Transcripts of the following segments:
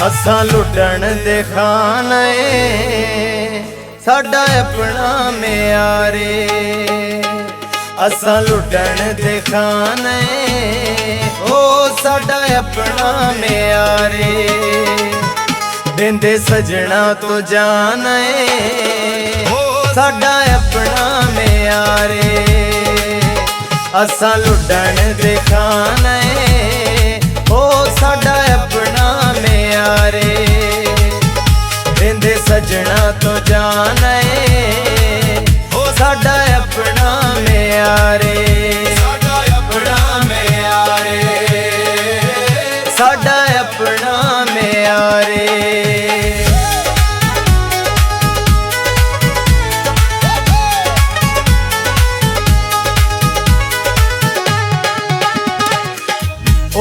असां लुटण दे खाने साडा अपना म्यारे। असां लुटण दे खाने ओ साडा अपना म्यारे। देंदे सजना तो जाने साडा अपना म्यारे। असां लुटण दे खाने ओ साडा अपना म्यारे। देंदे सजना तो जाने ओ साडा अपना म्यारे। साडा अपना म्यारे, साडा अपना म्यारे।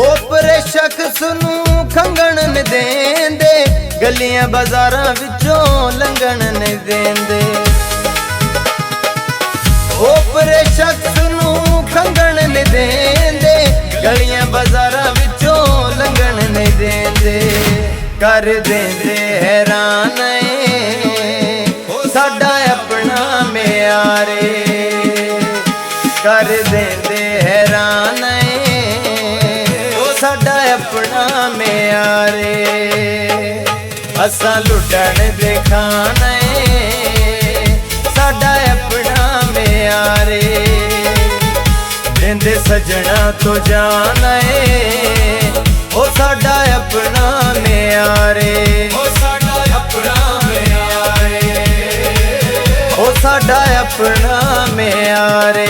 ओपरे शख्स नू खंगण न देंदे, गलियां बाजारां विचों लंघण न देंदे। ओपरे शख्स नू खंगण न देंदे, गलियां बाजारां विचों लंघण न देंदे। कर देंदे हैरान साडा अपना म्यारे। कर देंदे हैरान साडा अपना म्यारे। असां लुटण दे खाने साडा अपना म्यारे। देंदे सजना तो जाने ओ साडा अपना म्यारे। ओ साडा अपना म्यारे, ओ साडा अपना म्यारे।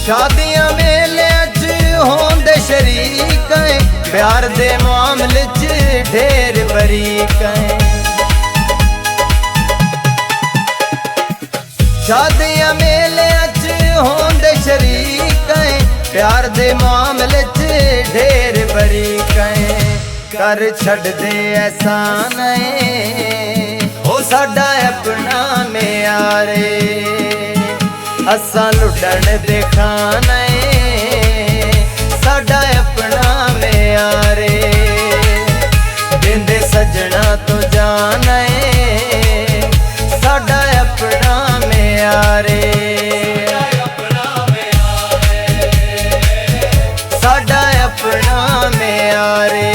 शादियां मेले च होंदे शरीक हैं, प्यार दे मामले च ढेर बरीक हैं। शादियां मेले च होंदे शरीक हैं, प्यार दे मामले च ढेर बरीक हैं। कर छड़ दे एहसान ओ साडा अपना म्यारे। असां लुटण दे खाने साडा अपना म्यारे। देंदे सजना तो जाने साडा अपना म्यारे। साडा अपना म्यारे।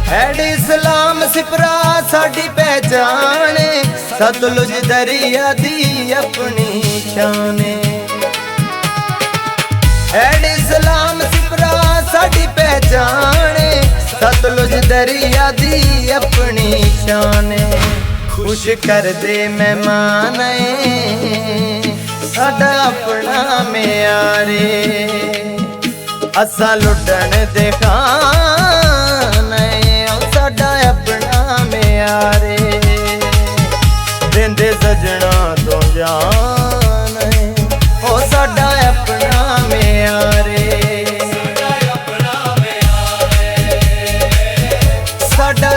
हैड इस्लाम सिपरा साडी पहचान, सतलुज दरिया दी अपनी शान। हैड इस्लाम सिपरा साडी पहचान, सतलुज दरिया दी अपनी शान। खुश कर दे मेहमान साडा अपना म्यारे। असां लुटण दे खाने साडा अपना म्यारे। देंदे सजना तो जाने ओ साडा अपना म्यारे। साडा